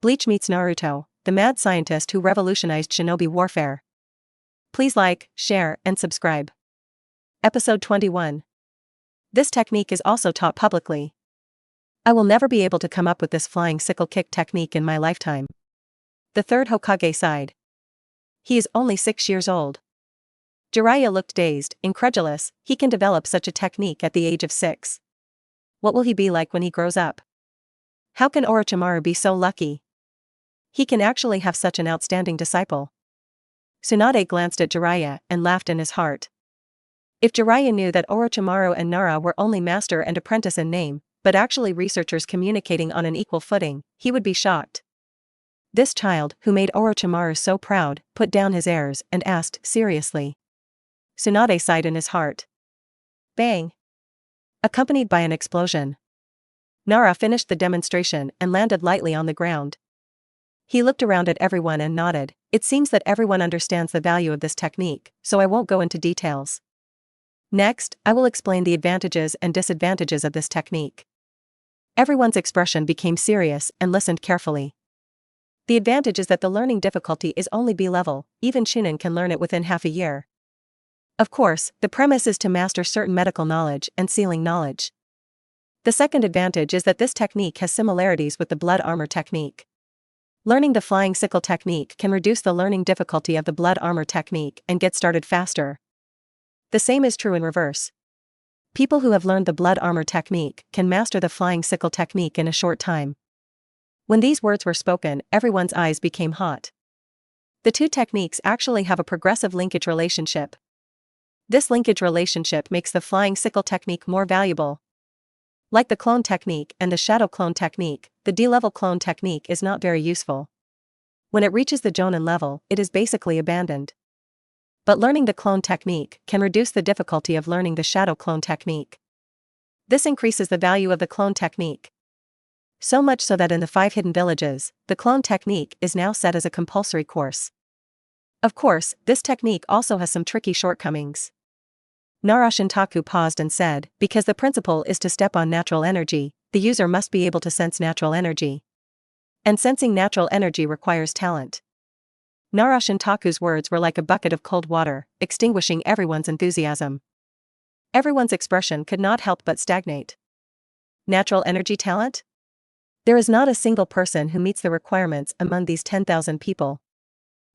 Bleach meets Naruto, the mad scientist who revolutionized shinobi warfare. Please like, share, and subscribe. Episode 21. This technique is also taught publicly. I will never be able to come up with this flying sickle kick technique in my lifetime. The third Hokage sighed. He is only 6 years old. Jiraiya looked dazed, incredulous. He can develop such a technique at the age of 6. What will he be like when he grows up? How can Orochimaru be so lucky? He can actually have such an outstanding disciple. Tsunade glanced at Jiraiya and laughed in his heart. If Jiraiya knew that Orochimaru and Nara were only master and apprentice in name, but actually researchers communicating on an equal footing, he would be shocked. This child, who made Orochimaru so proud, put down his airs and asked seriously. Tsunade sighed in his heart. Bang! Accompanied by an explosion. Nara finished the demonstration and landed lightly on the ground. He looked around at everyone and nodded. It seems that everyone understands the value of this technique, so I won't go into details. Next, I will explain the advantages and disadvantages of this technique. Everyone's expression became serious and listened carefully. The advantage is that the learning difficulty is only B-level, even Chunin can learn it within half a year. Of course, the premise is to master certain medical knowledge and sealing knowledge. The second advantage is that this technique has similarities with the blood armor technique. Learning the flying sickle technique can reduce the learning difficulty of the blood armor technique and get started faster. The same is true in reverse. People who have learned the blood armor technique can master the flying sickle technique in a short time. When these words were spoken, everyone's eyes became hot. The two techniques actually have a progressive linkage relationship. This linkage relationship makes the flying sickle technique more valuable. Like the clone technique and the shadow clone technique, the D-level clone technique is not very useful. When it reaches the Jonin level, it is basically abandoned. But learning the clone technique can reduce the difficulty of learning the shadow clone technique. This increases the value of the clone technique. So much so that in the 5 hidden villages, the clone technique is now set as a compulsory course. Of course, this technique also has some tricky shortcomings. Nara Shintaku paused and said, because the principle is to step on natural energy, the user must be able to sense natural energy. And sensing natural energy requires talent. Nara Shintaku's words were like a bucket of cold water, extinguishing everyone's enthusiasm. Everyone's expression could not help but stagnate. Natural energy talent? There is not a single person who meets the requirements among these 10,000 people.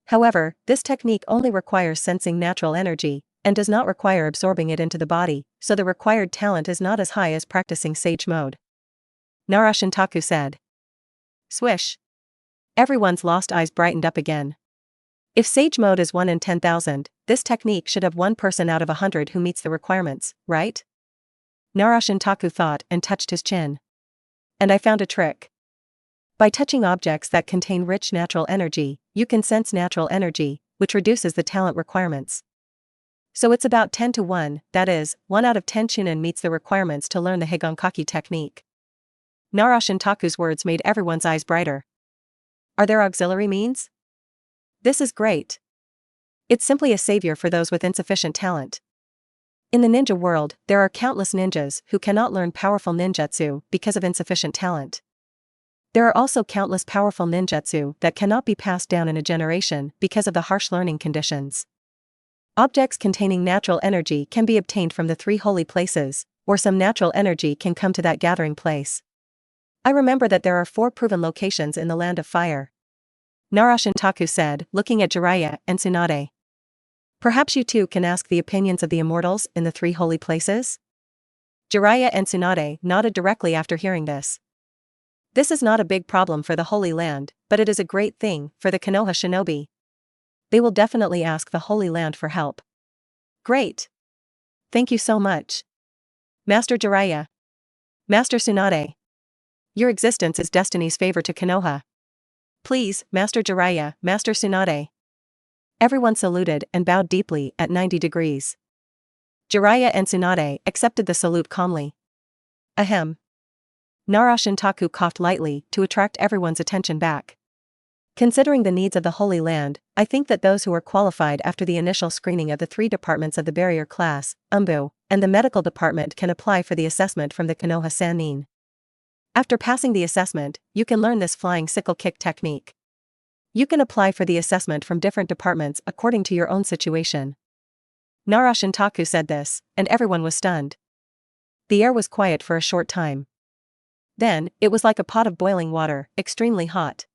However, this technique only requires sensing natural energy, and does not require absorbing it into the body, so the required talent is not as high as practicing Sage Mode. Nara Shintaku said. Swish. Everyone's lost eyes brightened up again. If Sage Mode is 1 in 10,000, this technique should have 1 person out of 100 who meets the requirements, right? Nara Shintaku thought and touched his chin. And I found a trick. By touching objects that contain rich natural energy, you can sense natural energy, which reduces the talent requirements. So it's about 10 to 1, that is, 1 out of 10 Chunin meets the requirements to learn the Higankaki technique. Nara Shintaku's words made everyone's eyes brighter. Are there auxiliary means? This is great. It's simply a savior for those with insufficient talent. In the ninja world, there are countless ninjas who cannot learn powerful ninjutsu because of insufficient talent. There are also countless powerful ninjutsu that cannot be passed down in a generation because of the harsh learning conditions. Objects containing natural energy can be obtained from the 3 holy places, or some natural energy can come to that gathering place. I remember that there are 4 proven locations in the Land of Fire. Nara Shintaku said, looking at Jiraiya and Tsunade. Perhaps you too can ask the opinions of the immortals in the 3 holy places? Jiraiya and Tsunade nodded directly after hearing this. This is not a big problem for the Holy Land, but it is a great thing for the Konoha shinobi. They will definitely ask the Holy Land for help. Great. Thank you so much. Master Jiraiya. Master Tsunade. Your existence is destiny's favor to Konoha. Please, Master Jiraiya, Master Tsunade. Everyone saluted and bowed deeply at 90 degrees. Jiraiya and Tsunade accepted the salute calmly. Ahem. Nara Shintaku coughed lightly to attract everyone's attention back. Considering the needs of the Holy Land, I think that those who are qualified after the initial screening of the 3 departments of the barrier class, Umbu, and the medical department can apply for the assessment from the Konoha Sannin. After passing the assessment, you can learn this flying sickle kick technique. You can apply for the assessment from different departments according to your own situation. Nara Shintaku said this, and everyone was stunned. The air was quiet for a short time. Then, it was like a pot of boiling water, extremely hot.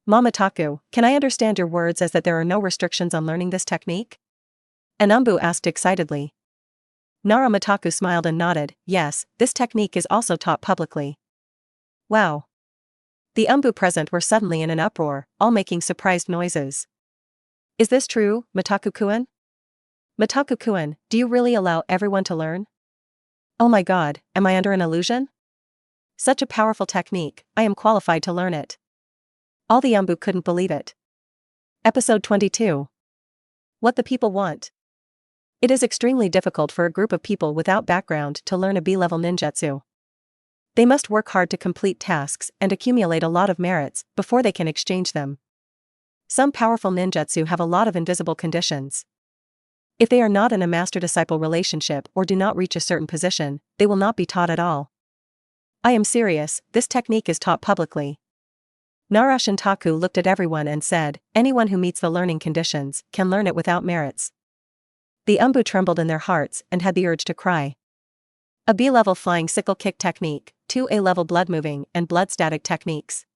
Momotaka, can I understand your words as that there are no restrictions on learning this technique? An asked excitedly. Nara Mitaku smiled and nodded, yes, this technique is also taught publicly. Wow. The present were suddenly in an uproar, all making surprised noises. Is this true, Mitaku-kun? Mitaku-kun, do you really allow everyone to learn? Oh my god, am I under an illusion? Such a powerful technique, I am qualified to learn it. All the couldn't believe it. Episode 22. What the people want. It is extremely difficult for a group of people without background to learn a B-level ninjutsu. They must work hard to complete tasks and accumulate a lot of merits before they can exchange them. Some powerful ninjutsu have a lot of invisible conditions. If they are not in a master-disciple relationship or do not reach a certain position, they will not be taught at all. I am serious, this technique is taught publicly. Nara Shintaku looked at everyone and said, anyone who meets the learning conditions can learn it without merits. The trembled in their hearts and had the urge to cry. A B-level flying sickle kick technique, 2 A-level blood moving and blood static techniques.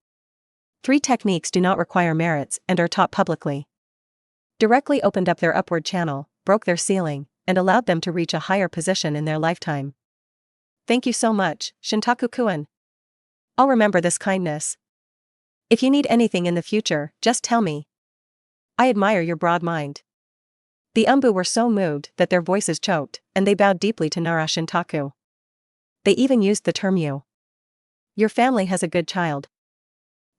3 techniques do not require merits and are taught publicly. Directly opened up their upward channel, broke their ceiling, and allowed them to reach a higher position in their lifetime. Thank you so much, Shintaku-kun. I'll remember this kindness. If you need anything in the future, just tell me. I admire your broad mind. The were so moved that their voices choked, and they bowed deeply to Nara Shintaku. They even used the term you. Your family has a good child.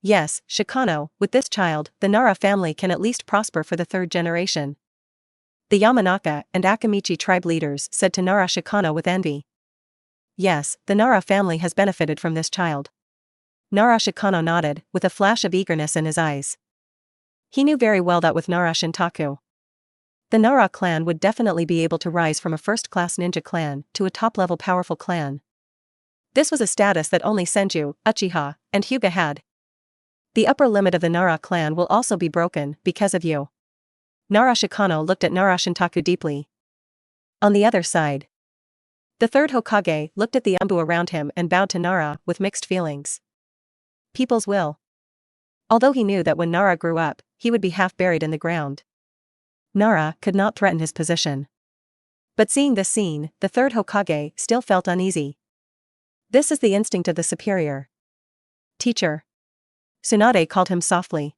Yes, Shikano, with this child, the Nara family can at least prosper for the 3rd generation. The Yamanaka and Akamichi tribe leaders said to Nara Shikano with envy. Yes, the Nara family has benefited from this child. Nara Shikano nodded, with a flash of eagerness in his eyes. He knew very well that with Nara Shintaku, the Nara clan would definitely be able to rise from a first-class ninja clan to a top-level powerful clan. This was a status that only Senju, Uchiha, and Hyuga had. The upper limit of the Nara clan will also be broken because of you. Nara Shikano looked at Nara Shintaku deeply. On the other side, the 3rd Hokage looked at the around him and bowed to Nara with mixed feelings. People's will. Although he knew that when Nara grew up, he would be half buried in the ground. Nara could not threaten his position. But seeing this scene, the 3rd Hokage still felt uneasy. This is the instinct of the superior. Teacher. Tsunade called him softly.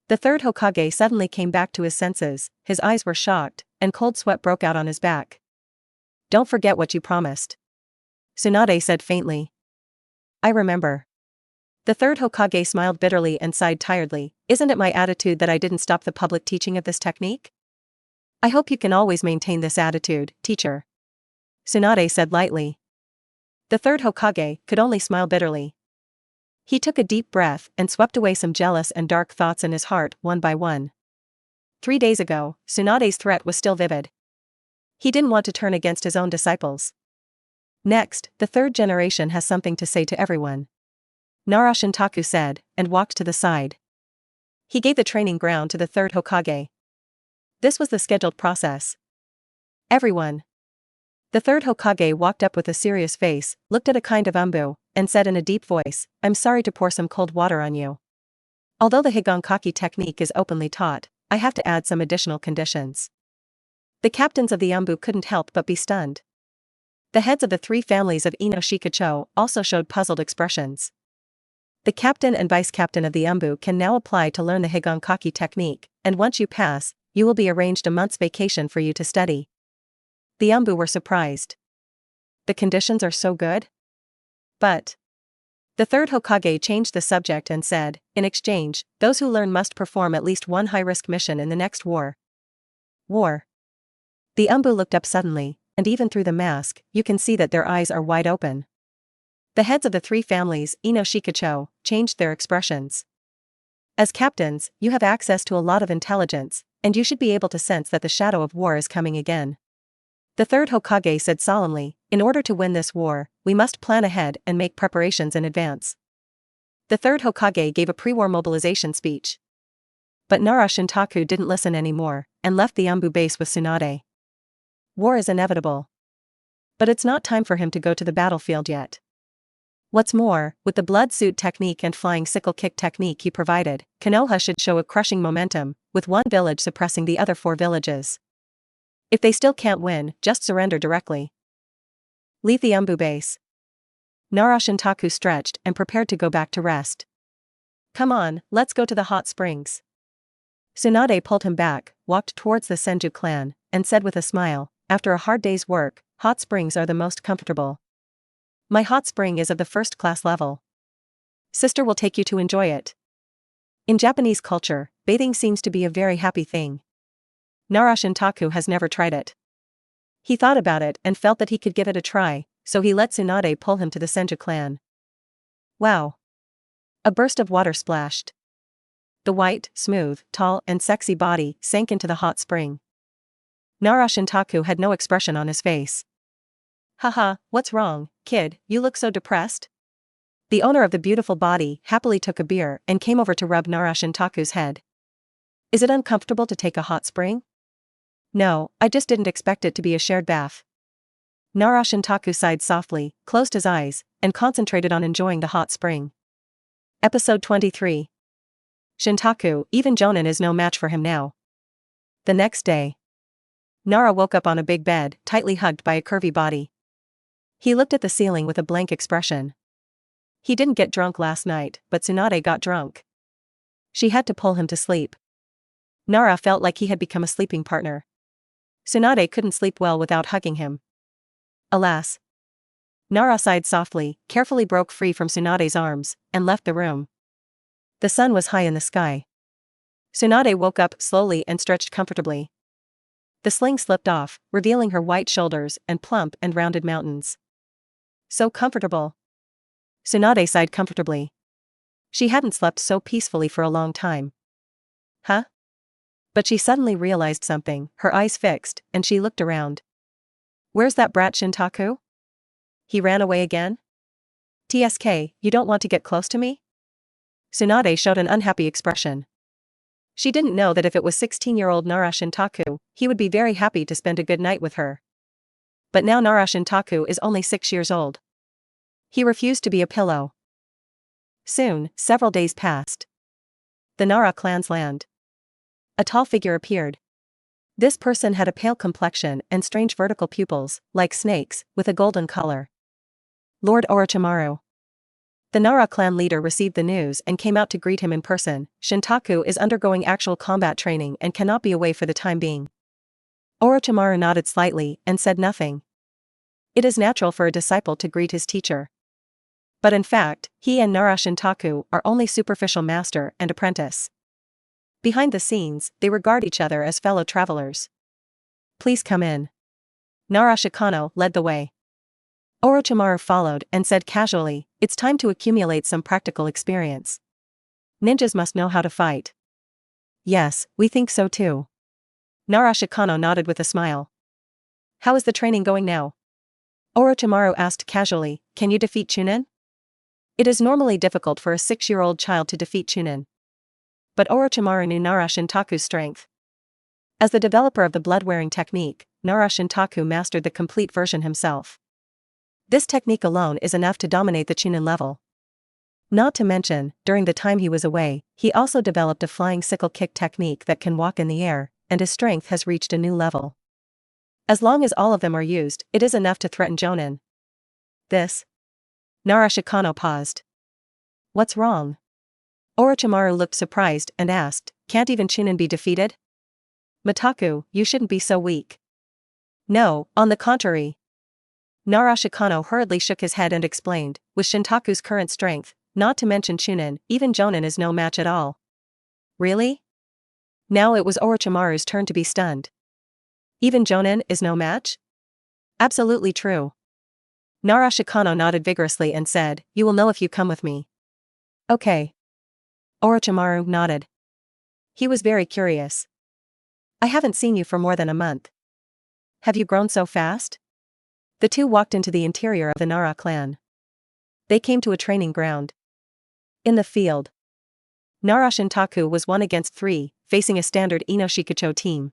The 3rd Hokage suddenly came back to his senses, his eyes were shocked, and cold sweat broke out on his back. Don't forget what you promised. Tsunade said faintly. I remember. The 3rd Hokage smiled bitterly and sighed tiredly. Isn't it my attitude that I didn't stop the public teaching of this technique? I hope you can always maintain this attitude, teacher. Tsunade said lightly. The 3rd Hokage could only smile bitterly. He took a deep breath and swept away some jealous and dark thoughts in his heart one by one. 3 days ago, Tsunade's threat was still vivid. He didn't want to turn against his own disciples. Next, the 3rd generation has something to say to everyone. Nara Shintaku said, and walked to the side. He gave the training ground to the 3rd Hokage. This was the scheduled process. Everyone. The 3rd Hokage walked up with a serious face, looked at a kind of and said in a deep voice, I'm sorry to pour some cold water on you. Although the Higankaki technique is openly taught, I have to add some additional conditions. The captains of the couldn't help but be stunned. The heads of the 3 families of Ino Shikacho also showed puzzled expressions. The captain and vice-captain of the can now apply to learn the Higankaki technique, and once you pass, you will be arranged a month's vacation for you to study. The were surprised. The conditions are so good? But the 3rd Hokage changed the subject and said, in exchange, those who learn must perform at least one high-risk mission in the next war. War. The looked up suddenly, and even through the mask, you can see that their eyes are wide open. The heads of the 3 families, Ino Shikacho, changed their expressions. As captains, you have access to a lot of intelligence, and you should be able to sense that the shadow of war is coming again. The third Hokage said solemnly, in order to win this war, we must plan ahead and make preparations in advance. The third Hokage gave a pre-war mobilization speech. But Nara Shintaku didn't listen anymore, and left the Anbu base with Tsunade. War is inevitable. But it's not time for him to go to the battlefield yet. What's more, with the blood suit technique and flying sickle kick technique he provided, Konoha should show a crushing momentum, with one village suppressing the other 4 villages. If they still can't win, just surrender directly. Leave the Anbu base. Nara Shintaku stretched and prepared to go back to rest. Come on, let's go to the hot springs. Tsunade pulled him back, walked towards the Senju clan, and said with a smile, after a hard day's work, hot springs are the most comfortable. My hot spring is of the first-class level. Sister will take you to enjoy it. In Japanese culture, bathing seems to be a very happy thing. Nara Shintaku has never tried it. He thought about it and felt that he could give it a try, so he let Tsunade pull him to the Senju clan. Wow! A burst of water splashed. The white, smooth, tall, and sexy body sank into the hot spring. Nara Shintaku had no expression on his face. Haha, what's wrong, kid, you look so depressed? The owner of the beautiful body happily took a beer and came over to rub Nara Shintaku's head. Is it uncomfortable to take a hot spring? No, I just didn't expect it to be a shared bath. Nara Shintaku sighed softly, closed his eyes, and concentrated on enjoying the hot spring. Episode 23. Shintaku, even Jonin is no match for him now. The next day. Nara woke up on a big bed, tightly hugged by a curvy body. He looked at the ceiling with a blank expression. He didn't get drunk last night, but Tsunade got drunk. She had to pull him to sleep. Nara felt like he had become a sleeping partner. Tsunade couldn't sleep well without hugging him. Alas. Nara sighed softly, carefully broke free from Tsunade's arms, and left the room. The sun was high in the sky. Tsunade woke up slowly and stretched comfortably. The sling slipped off, revealing her white shoulders and plump and rounded mountains. So comfortable. Tsunade sighed comfortably. She hadn't slept so peacefully for a long time. Huh? But she suddenly realized something, her eyes fixed, and she looked around. Where's that brat Shintaku? He ran away again? TSK, you don't want to get close to me? Tsunade showed an unhappy expression. She didn't know that if it was 16-year-old Nara Shintaku, he would be very happy to spend a good night with her. But now Nara Shintaku is only 6 years old. He refused to be a pillow. Soon, several days passed. The Nara clan's land. A tall figure appeared. This person had a pale complexion and strange vertical pupils, like snakes, with a golden color. Lord Orochimaru. The Nara clan leader received the news and came out to greet him in person. Shintaku is undergoing actual combat training and cannot be away for the time being. Orochimaru nodded slightly and said nothing. It is natural for a disciple to greet his teacher. But in fact, he and Nara Shintaku are only superficial master and apprentice. Behind the scenes, they regard each other as fellow travelers. Please come in. Nara Shikano led the way. Orochimaru followed and said casually, it's time to accumulate some practical experience. Ninjas must know how to fight. Yes, we think so too. Nara Shikano nodded with a smile. How is the training going now? Orochimaru asked casually, can you defeat Chunin? It is normally difficult for a 6-year-old child to defeat Chunin. But Orochimaru knew Nara Shintaku's strength. As the developer of the blood-wearing technique, Nara Shintaku mastered the complete version himself. This technique alone is enough to dominate the Chunin level. Not to mention, during the time he was away, he also developed a flying sickle kick technique that can walk in the air, and his strength has reached a new level. As long as all of them are used, it is enough to threaten Jonin. This. Nara Shikano paused. What's wrong? Orochimaru looked surprised and asked, can't even Chunin be defeated? Mitaku, you shouldn't be so weak. No, on the contrary. Nara Shikano hurriedly shook his head and explained, with Shintaku's current strength, not to mention Chunin, even Jonin is no match at all. Really? Now it was Orochimaru's turn to be stunned. Even Jonin is no match? Absolutely true. Nara Shikano nodded vigorously and said, you will know if you come with me. Okay. Orochimaru nodded. He was very curious. I haven't seen you for more than a month. Have you grown so fast? The two walked into the interior of the Nara clan. They came to a training ground. In the field, Nara Shintaku was 1 against 3, facing a standard Inoshikacho team.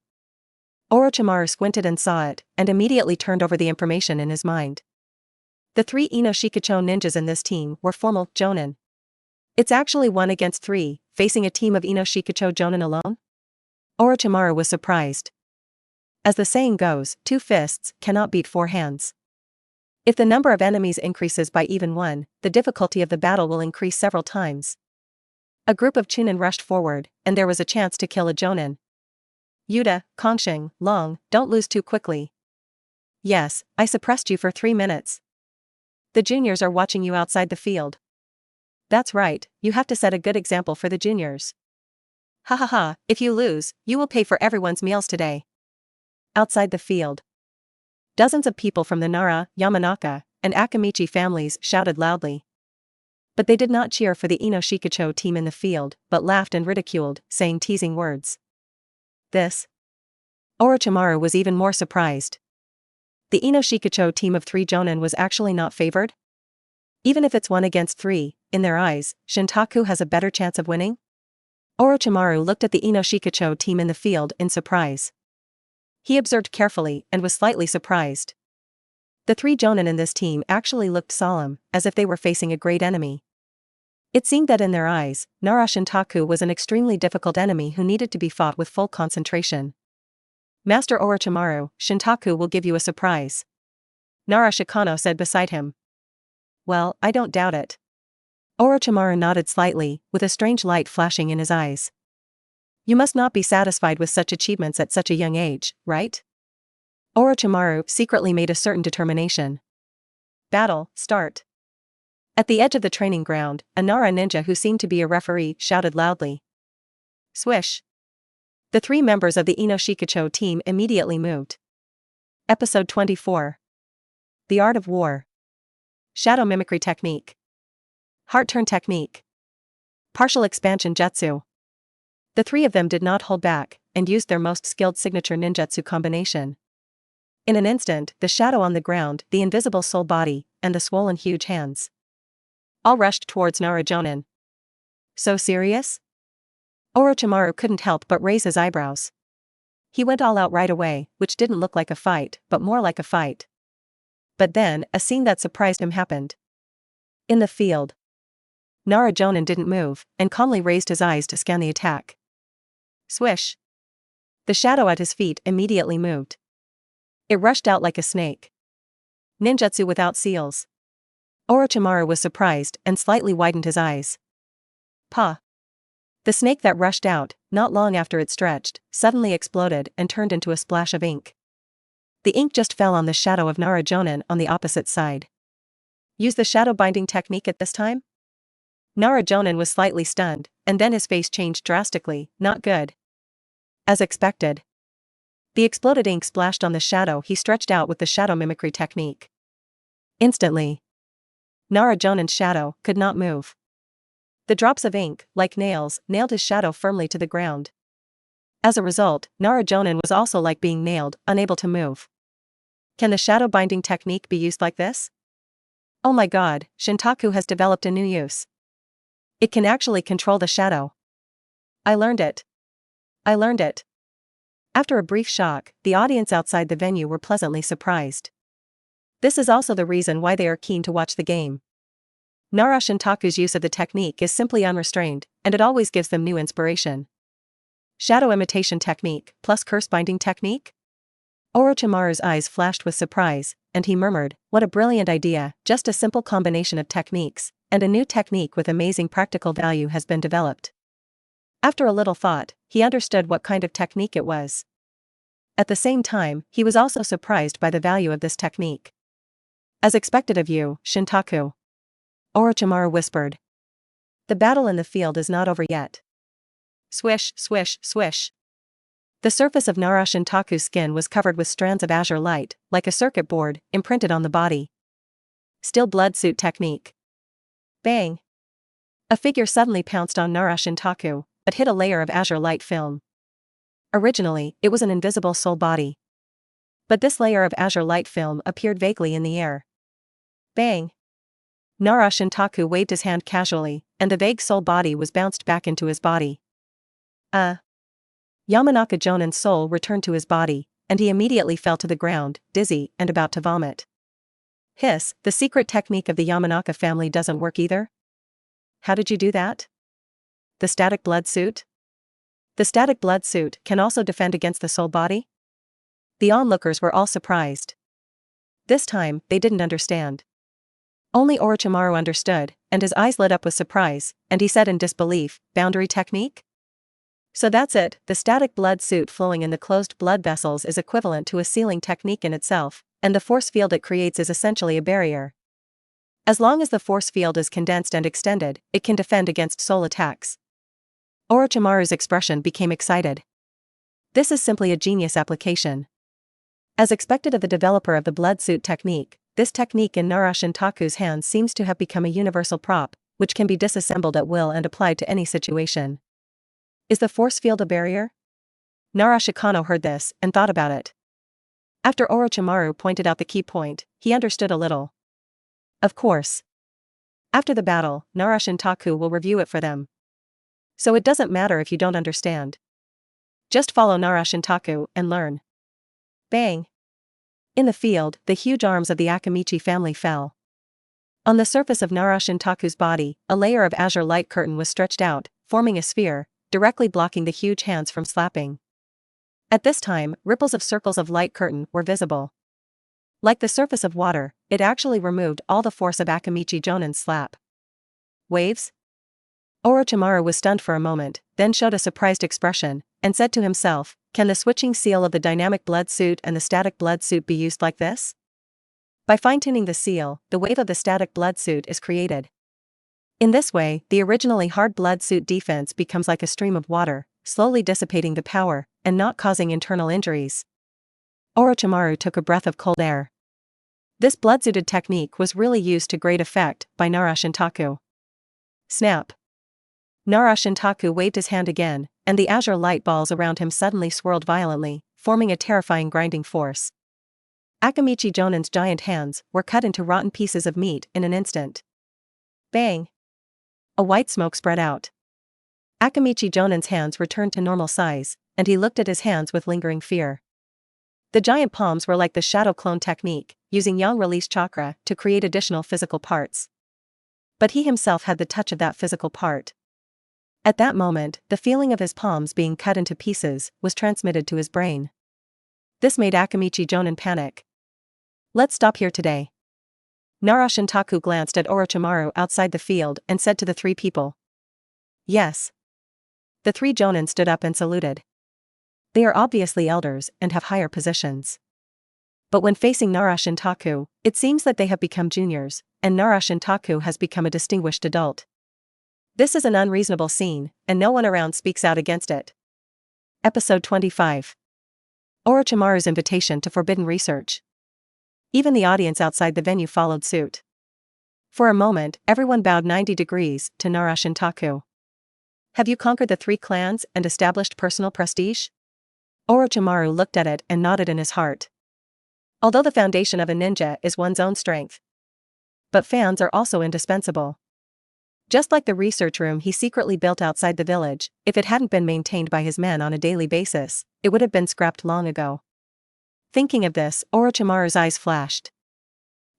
Orochimaru squinted and saw it, and immediately turned over the information in his mind. The 3 Inoshikacho ninjas in this team were formal Jonin. It's actually 1 against 3, facing a team of Inoshikacho Jonin alone? Orochimaru was surprised. As the saying goes, 2 fists cannot beat 4 hands. If the number of enemies increases by even 1, the difficulty of the battle will increase several times. A group of Chunin rushed forward, and there was a chance to kill a Jonin. Yuta, Kongshing, Long, don't lose too quickly. Yes, I suppressed you for 3 minutes. The juniors are watching you outside the field. That's right, you have to set a good example for the juniors. Ha ha ha, if you lose, you will pay for everyone's meals today. Outside the field, dozens of people from the Nara, Yamanaka, and Akamichi families shouted loudly. But they did not cheer for the Inoshikacho team in the field, but laughed and ridiculed, saying teasing words. This? Orochimaru was even more surprised. The Inoshikacho team of 3 Jonin was actually not favored? Even if it's 1 against 3, in their eyes, Shintaku has a better chance of winning? Orochimaru looked at the Inoshikacho team in the field in surprise. He observed carefully and was slightly surprised. The 3 Jonin in this team actually looked solemn, as if they were facing a great enemy. It seemed that in their eyes, Nara Shintaku was an extremely difficult enemy who needed to be fought with full concentration. Master Orochimaru, Shintaku will give you a surprise. Nara Shikano said beside him. Well, I don't doubt it. Orochimaru nodded slightly, with a strange light flashing in his eyes. You must not be satisfied with such achievements at such a young age, right? Orochimaru secretly made a certain determination. Battle, start. At the edge of the training ground, a Nara ninja who seemed to be a referee shouted loudly. Swish. The 3 members of the Inoshikacho team immediately moved. Episode 24. The Art of War. Shadow Mimicry Technique. Heart Turn Technique. Partial Expansion Jutsu. The 3 of them did not hold back, and used their most skilled signature ninjutsu combination. In an instant, the shadow on the ground, the invisible soul body, and the swollen huge hands all rushed towards Nara Jonin. So serious? Orochimaru couldn't help but raise his eyebrows. He went all out right away, which didn't look like a fight, but more like a fight. But then, a scene that surprised him happened. In the field, Nara Jonin didn't move, and calmly raised his eyes to scan the attack. Swish. The shadow at his feet immediately moved. It rushed out like a snake. Ninjutsu without seals. Orochimaru was surprised and slightly widened his eyes. Pa. The snake that rushed out, not long after it stretched, suddenly exploded and turned into a splash of ink. The ink just fell on the shadow of Nara Jonin on the opposite side. Use the shadow binding technique at this time? Nara Jonin was slightly stunned, and then his face changed drastically. Not good. As expected. The exploded ink splashed on the shadow he stretched out with the shadow mimicry technique. Instantly, Nara Jonin's shadow could not move. The drops of ink, like nails, nailed his shadow firmly to the ground. As a result, Nara Jonin was also like being nailed, unable to move. Can the shadow binding technique be used like this? Oh my god, Shintaku has developed a new use. It can actually control the shadow. I learned it. I learned it. After a brief shock, the audience outside the venue were pleasantly surprised. This is also the reason why they are keen to watch the game. Nara Shintaku's use of the technique is simply unrestrained, and it always gives them new inspiration. Shadow imitation technique plus curse binding technique? Orochimaru's eyes flashed with surprise, and he murmured, what a brilliant idea, just a simple combination of techniques, and a new technique with amazing practical value has been developed. After a little thought, he understood what kind of technique it was. At the same time, he was also surprised by the value of this technique. As expected of you, Shintaku. Orochimaru whispered. The battle in the field is not over yet. Swish, swish, swish. The surface of Nara Shintaku's skin was covered with strands of azure light, like a circuit board, imprinted on the body. Still blood suit technique. Bang. A figure suddenly pounced on Nara Shintaku, but hit a layer of azure light film. Originally, it was an invisible soul body. But this layer of azure light film appeared vaguely in the air. Bang! Nara Shintaku waved his hand casually, and the vague soul body was bounced back into his body. Yamanaka Jonen's soul returned to his body, and he immediately fell to the ground, dizzy and about to vomit. Hiss, the secret technique of the Yamanaka family doesn't work either? How did you do that? The static blood suit? The static blood suit can also defend against the soul body? The onlookers were all surprised. This time, they didn't understand. Only Orochimaru understood, and his eyes lit up with surprise, and he said in disbelief, "Boundary technique?" So that's it, the static blood suit flowing in the closed blood vessels is equivalent to a sealing technique in itself, and the force field it creates is essentially a barrier. As long as the force field is condensed and extended, it can defend against soul attacks. Orochimaru's expression became excited. This is simply a genius application. As expected of the developer of the blood suit technique, this technique in Nara Shintaku's hands seems to have become a universal prop, which can be disassembled at will and applied to any situation. Is the force field a barrier? Nara Shikano heard this and thought about it. After Orochimaru pointed out the key point, he understood a little. Of course. After the battle, Nara Shintaku will review it for them. So it doesn't matter if you don't understand. Just follow Nara Shintaku and learn. Bang! In the field, the huge arms of the Akamichi family fell. On the surface of Nara Shintaku's body, a layer of azure light curtain was stretched out, forming a sphere, directly blocking the huge hands from slapping. At this time, ripples of circles of light curtain were visible. Like the surface of water, it actually removed all the force of Akamichi Jonen's slap. Waves? Orochimaru was stunned for a moment, then showed a surprised expression, and said to himself, "Can the switching seal of the dynamic blood suit and the static blood suit be used like this?" By fine-tuning the seal, the wave of the static blood suit is created. In this way, the originally hard blood suit defense becomes like a stream of water, slowly dissipating the power, and not causing internal injuries. Orochimaru took a breath of cold air. This blood-suited technique was really used to great effect by Nara Shintaku. Snap! Nara Shintaku waved his hand again, and the azure light balls around him suddenly swirled violently, forming a terrifying grinding force. Akamichi Jonen's giant hands were cut into rotten pieces of meat in an instant. Bang! A white smoke spread out. Akamichi Jonen's hands returned to normal size, and he looked at his hands with lingering fear. The giant palms were like the shadow clone technique, using yang release chakra to create additional physical parts. But he himself had the touch of that physical part. At that moment, the feeling of his palms being cut into pieces was transmitted to his brain. This made Akamichi Jonen panic. "Let's stop here today." Nara Shintaku glanced at Orochimaru outside the field and said to the three people. "Yes." The three Jonin stood up and saluted. They are obviously elders and have higher positions. But when facing Nara Shintaku, it seems that they have become juniors, and Nara Shintaku has become a distinguished adult. This is an unreasonable scene, and no one around speaks out against it. Episode 25. Orochimaru's invitation to forbidden research. Even the audience outside the venue followed suit. For a moment, everyone bowed 90 degrees to Nara Shintaku. Have you conquered the 3 clans and established personal prestige? Orochimaru looked at it and nodded in his heart. Although the foundation of a ninja is one's own strength. But fans are also indispensable. Just like the research room he secretly built outside the village, if it hadn't been maintained by his men on a daily basis, it would have been scrapped long ago. Thinking of this, Orochimaru's eyes flashed.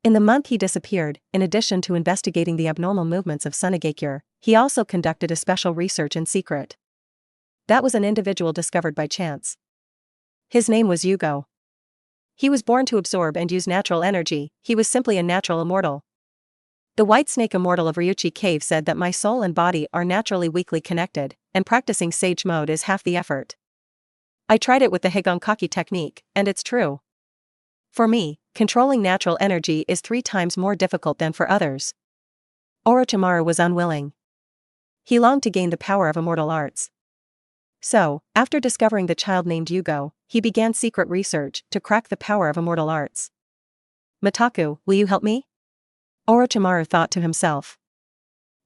In the month he disappeared, in addition to investigating the abnormal movements of Tsunagakure, he also conducted a special research in secret. That was an individual discovered by chance. His name was Yugo. He was born to absorb and use natural energy, he was simply a natural immortal. The White Snake Immortal of Ryuchi Cave said that my soul and body are naturally weakly connected, and practicing sage mode is half the effort. I tried it with the Higankaki technique, and it's true. For me, controlling natural energy is 3 times more difficult than for others. Orochimaru was unwilling. He longed to gain the power of immortal arts. So, after discovering the child named Yugo, he began secret research to crack the power of immortal arts. Mitaku, will you help me? Orochimaru thought to himself.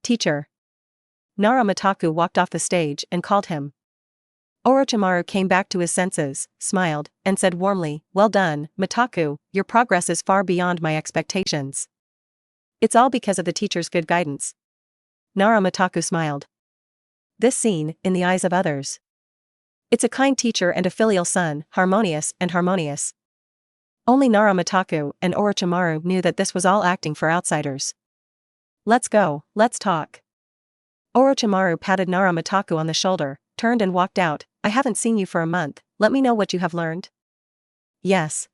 Teacher. Nara Mitaku walked off the stage and called him. Orochimaru came back to his senses, smiled, and said warmly, "Well done, Mitaku, your progress is far beyond my expectations. It's all because of the teacher's good guidance." Nara Mitaku smiled. This scene, in the eyes of others. It's a kind teacher and a filial son, harmonious and harmonious. Only Nara Mitaku and Orochimaru knew that this was all acting for outsiders. "Let's go, let's talk." Orochimaru patted Nara Mitaku on the shoulder, turned and walked out. "I haven't seen you for a month, let me know what you have learned." "Yes."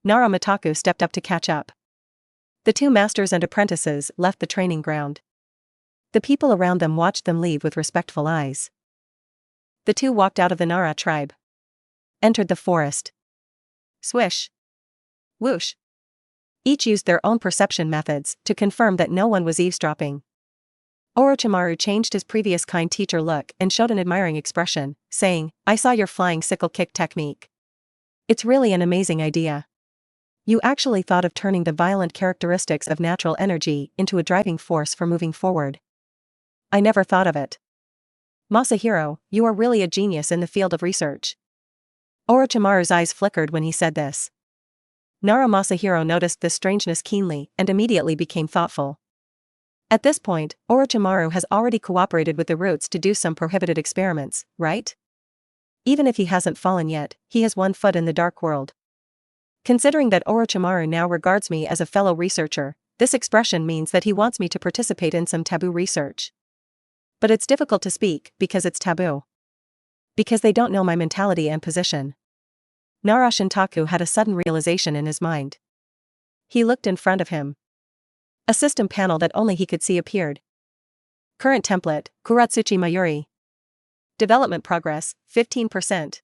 Nara Mitaku stepped up to catch up. The two masters and apprentices left the training ground. The people around them watched them leave with respectful eyes. The two walked out of the Nara tribe. Entered the forest. Swish. Whoosh. Each used their own perception methods to confirm that no one was eavesdropping. Orochimaru changed his previous kind teacher look and showed an admiring expression, saying, "I saw your flying sickle kick technique. It's really an amazing idea. You actually thought of turning the violent characteristics of natural energy into a driving force for moving forward. I never thought of it. Masahiro, you are really a genius in the field of research." Orochimaru's eyes flickered when he said this. Nara Masahiro noticed this strangeness keenly and immediately became thoughtful. At this point, Orochimaru has already cooperated with the Roots to do some prohibited experiments, right? Even if he hasn't fallen yet, he has one foot in the dark world. Considering that Orochimaru now regards me as a fellow researcher, this expression means that he wants me to participate in some taboo research. But it's difficult to speak because it's taboo. Because they don't know my mentality and position. Nara Shintaku had a sudden realization in his mind. He looked in front of him. A system panel that only he could see appeared. Current template, Kurotsuchi Mayuri. Development progress, 15%.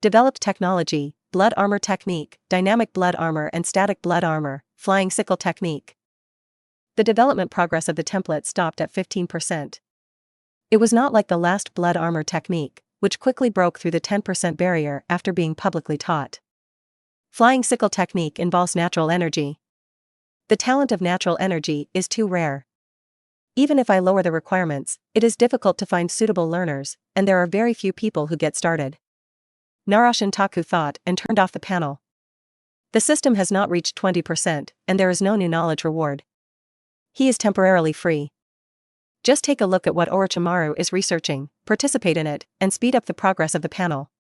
Developed technology, blood armor technique, dynamic blood armor and static blood armor, flying sickle technique. The development progress of the template stopped at 15%. It was not like the last blood armor technique, which quickly broke through the 10% barrier after being publicly taught. Flying sickle technique involves natural energy. The talent of natural energy is too rare. Even if I lower the requirements, it is difficult to find suitable learners, and there are very few people who get started. Nara Shintaku thought and turned off the panel. The system has not reached 20%, and there is no new knowledge reward. He is temporarily free. Just take a look at what Orochimaru is researching, participate in it, and speed up the progress of the panel.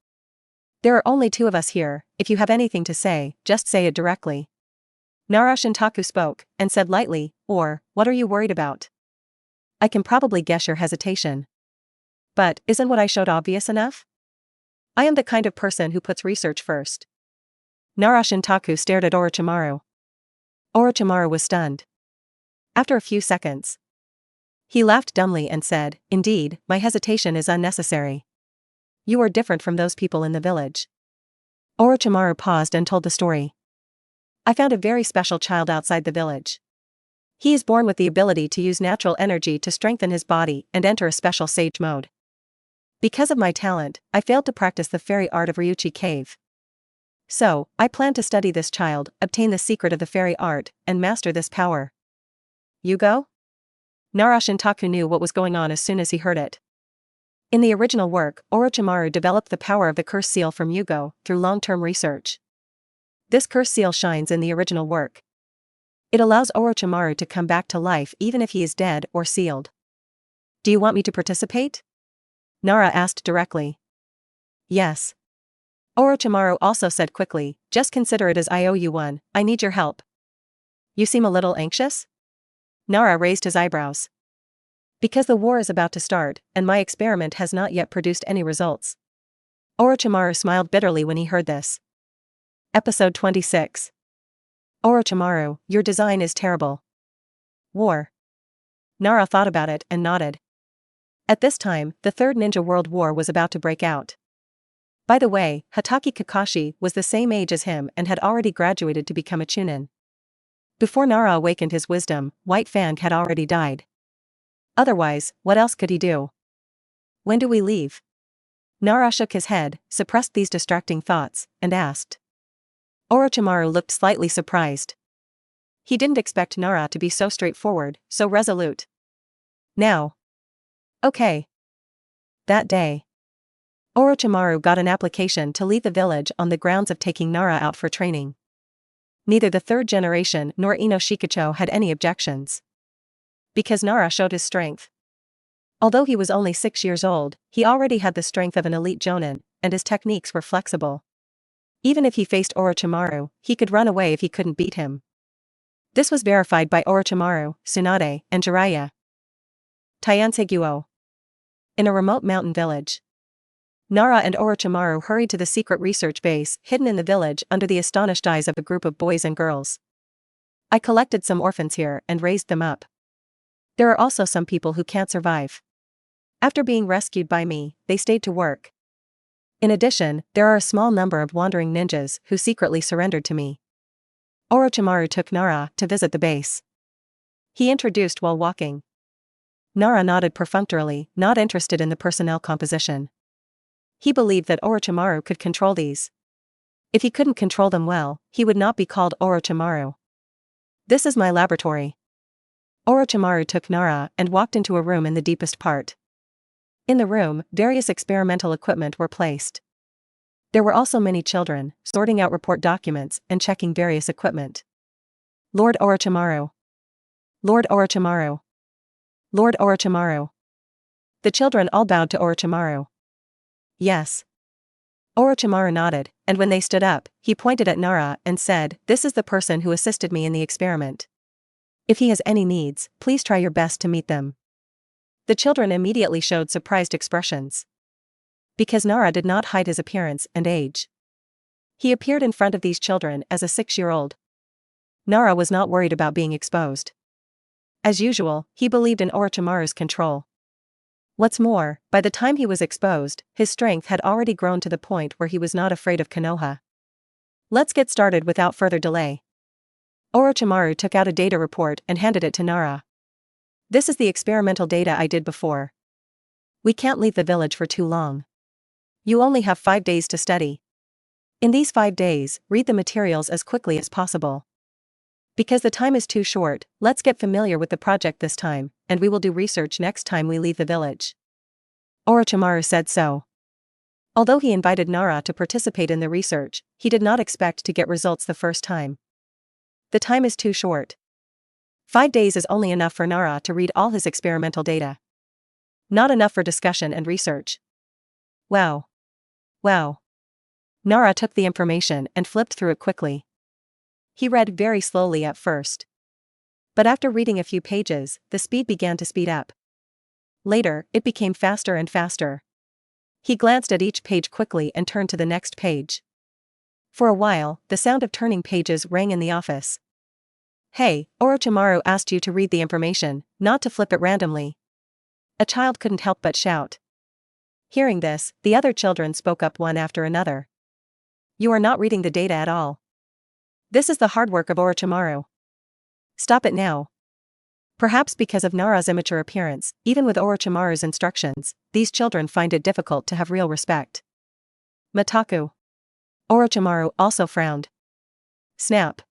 There are only two of us here. If you have anything to say, just say it directly. Nara Shintaku spoke, and said lightly, "Or, what are you worried about? I can probably guess your hesitation. But, isn't what I showed obvious enough? I am the kind of person who puts research first." Nara Shintaku stared at Orochimaru. Orochimaru was stunned. After a few seconds, he laughed dumbly and said, "Indeed, my hesitation is unnecessary. You are different from those people in the village." Orochimaru paused and told the story. "I found a very special child outside the village. He is born with the ability to use natural energy to strengthen his body and enter a special sage mode. Because of my talent, I failed to practice the fairy art of Ryuchi Cave. So, I plan to study this child, obtain the secret of the fairy art, and master this power." "Yugo?" Nara Shintaku knew what was going on as soon as he heard it. In the original work, Orochimaru developed the power of the curse seal from Yugo through long-term research. This curse seal shines in the original work. It allows Orochimaru to come back to life even if he is dead or sealed. "Do you want me to participate?" Nara asked directly. "Yes." Orochimaru also said quickly, "Just consider it as I owe you one. I need your help." "You seem a little anxious?" Nara raised his eyebrows. "Because the war is about to start, and my experiment has not yet produced any results." Orochimaru smiled bitterly when he heard this. Episode 26. Orochimaru, your design is terrible. War. Nara thought about it and nodded. At this time, the Third Ninja World War was about to break out. By the way, Hatake Kakashi was the same age as him and had already graduated to become a Chunin. Before Nara awakened his wisdom, White Fang had already died. Otherwise, what else could he do? "When do we leave?" Nara shook his head, suppressed these distracting thoughts, and asked. Orochimaru looked slightly surprised. He didn't expect Nara to be so straightforward, so resolute. "Now." "Okay." That day. Orochimaru got an application to leave the village on the grounds of taking Nara out for training. Neither the third generation nor Ino Shikucho had any objections. Because Nara showed his strength. Although he was only 6 years old, he already had the strength of an elite jonin, and his techniques were flexible. Even if he faced Orochimaru, he could run away if he couldn't beat him. This was verified by Orochimaru, Tsunade, and Jiraiya. Taianseguo. In a remote mountain village. Nara and Orochimaru hurried to the secret research base hidden in the village under the astonished eyes of a group of boys and girls. I collected some orphans here and raised them up. There are also some people who can't survive. After being rescued by me, they stayed to work. In addition, there are a small number of wandering ninjas who secretly surrendered to me. Orochimaru took Nara to visit the base. He introduced while walking. Nara nodded perfunctorily, not interested in the personnel composition. He believed that Orochimaru could control these. If he couldn't control them well, he would not be called Orochimaru. This is my laboratory. Orochimaru took Nara and walked into a room in the deepest part. In the room, various experimental equipment were placed. There were also many children, sorting out report documents and checking various equipment. Lord Orochimaru. Lord Orochimaru. Lord Orochimaru. The children all bowed to Orochimaru. Yes. Orochimaru nodded, and when they stood up, he pointed at Nara and said, "This is the person who assisted me in the experiment. If he has any needs, please try your best to meet them." The children immediately showed surprised expressions. Because Nara did not hide his appearance and age. He appeared in front of these children as a 6-year-old. Nara was not worried about being exposed. As usual, he believed in Orochimaru's control. What's more, by the time he was exposed, his strength had already grown to the point where he was not afraid of Konoha. Let's get started without further delay. Orochimaru took out a data report and handed it to Nara. This is the experimental data I did before. We can't leave the village for too long. You only have 5 days to study. In these 5 days, read the materials as quickly as possible. Because the time is too short, let's get familiar with the project this time, and we will do research next time we leave the village. Orochimaru said so. Although he invited Nara to participate in the research, he did not expect to get results the first time. The time is too short. 5 days is only enough for Nara to read all his experimental data. Not enough for discussion and research. Wow. Wow. Nara took the information and flipped through it quickly. He read very slowly at first. But after reading a few pages, the speed began to speed up. Later, it became faster and faster. He glanced at each page quickly and turned to the next page. For a while, the sound of turning pages rang in the office. Hey, Orochimaru asked you to read the information, not to flip it randomly. A child couldn't help but shout. Hearing this, the other children spoke up one after another. You are not reading the data at all. This is the hard work of Orochimaru. Stop it now. Perhaps because of Nara's immature appearance, even with Orochimaru's instructions, these children find it difficult to have real respect. Mataku. Orochimaru also frowned. Snap.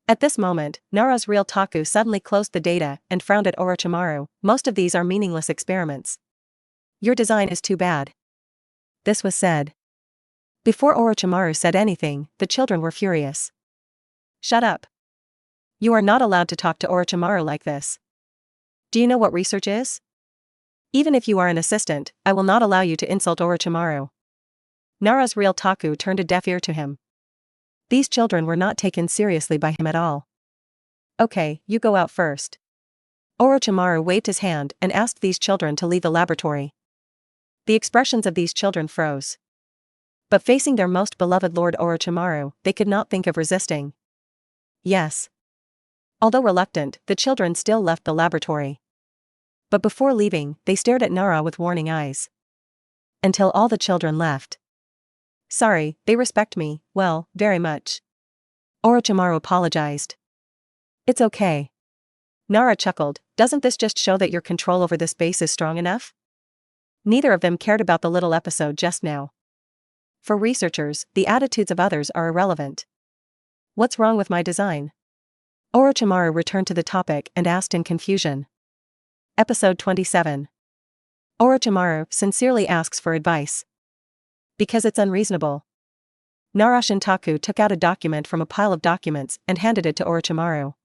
At this moment, Nara's real Taku suddenly closed the data and frowned at Orochimaru. Most of these are meaningless experiments. Your design is too bad. This was said. Before Orochimaru said anything, the children were furious. Shut up. You are not allowed to talk to Orochimaru like this. Do you know what research is? Even if you are an assistant, I will not allow you to insult Orochimaru. Nara's real Taku turned a deaf ear to him. These children were not taken seriously by him at all. Okay, you go out first. Orochimaru waved his hand and asked these children to leave the laboratory. The expressions of these children froze. But facing their most beloved Lord Orochimaru, they could not think of resisting. Yes. Although reluctant, the children still left the laboratory. But before leaving, they stared at Nara with warning eyes. Until all the children left. Sorry, they respect me, well, very much. Orochimaru apologized. It's okay. Nara chuckled, doesn't this just show that your control over this base is strong enough? Neither of them cared about the little episode just now. For researchers, the attitudes of others are irrelevant. What's wrong with my design? Orochimaru returned to the topic and asked in confusion. Episode 27. Orochimaru sincerely asks for advice. Because it's unreasonable. Nara Shintaku took out a document from a pile of documents and handed it to Orochimaru.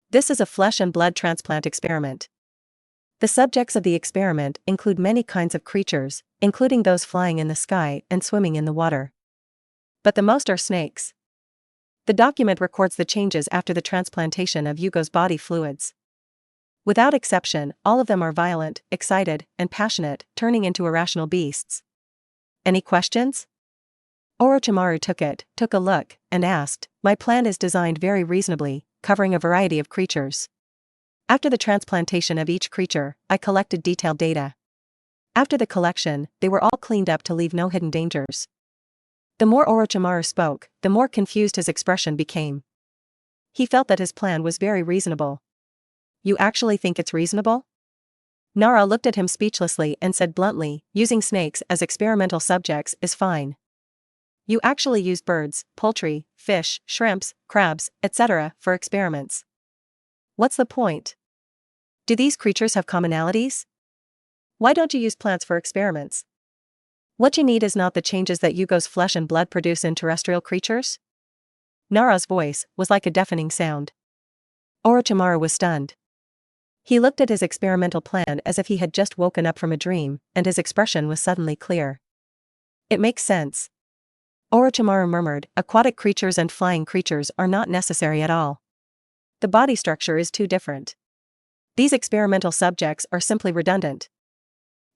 This is a flesh and blood transplant experiment. The subjects of the experiment include many kinds of creatures, including those flying in the sky and swimming in the water. But the most are snakes. The document records the changes after the transplantation of Yugo's body fluids. Without exception, all of them are violent, excited, and passionate, turning into irrational beasts. Any questions? Orochimaru took a look, and asked, "My plan is designed very reasonably, covering a variety of creatures. After the transplantation of each creature, I collected detailed data. After the collection, they were all cleaned up to leave no hidden dangers." The more Orochimaru spoke, the more confused his expression became. He felt that his plan was very reasonable. You actually think it's reasonable? Nara looked at him speechlessly and said bluntly, "Using snakes as experimental subjects is fine. You actually use birds, poultry, fish, shrimps, crabs, etc. for experiments. What's the point? Do these creatures have commonalities? Why don't you use plants for experiments? What you need is not the changes that Yugo's flesh and blood produce in terrestrial creatures?" Nara's voice was like a deafening sound. Orochimaru was stunned. He looked at his experimental plan as if he had just woken up from a dream, and his expression was suddenly clear. "It makes sense." Orochimaru murmured, "Aquatic creatures and flying creatures are not necessary at all. The body structure is too different. These experimental subjects are simply redundant.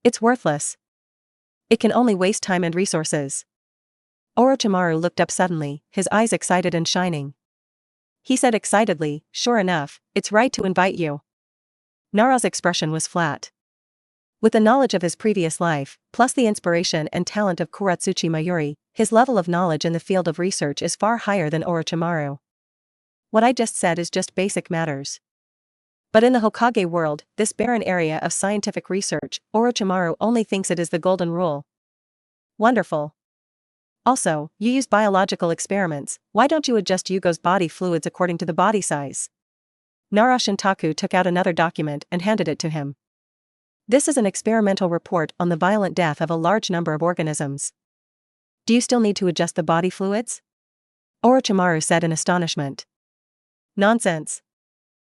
It's worthless. It can only waste time and resources." Orochimaru looked up suddenly, his eyes excited and shining. He said excitedly, "Sure enough, it's right to invite you." Nara's expression was flat. With the knowledge of his previous life, plus the inspiration and talent of Kurotsuchi Mayuri, his level of knowledge in the field of research is far higher than Orochimaru. What I just said is just basic matters. But in the Hokage world, this barren area of scientific research, Orochimaru only thinks it is the golden rule. Wonderful. Also, you use biological experiments, why don't you adjust Yugo's body fluids according to the body size? Nara Shintaku took out another document and handed it to him. This is an experimental report on the violent death of a large number of organisms. Do you still need to adjust the body fluids? Orochimaru said in astonishment. Nonsense.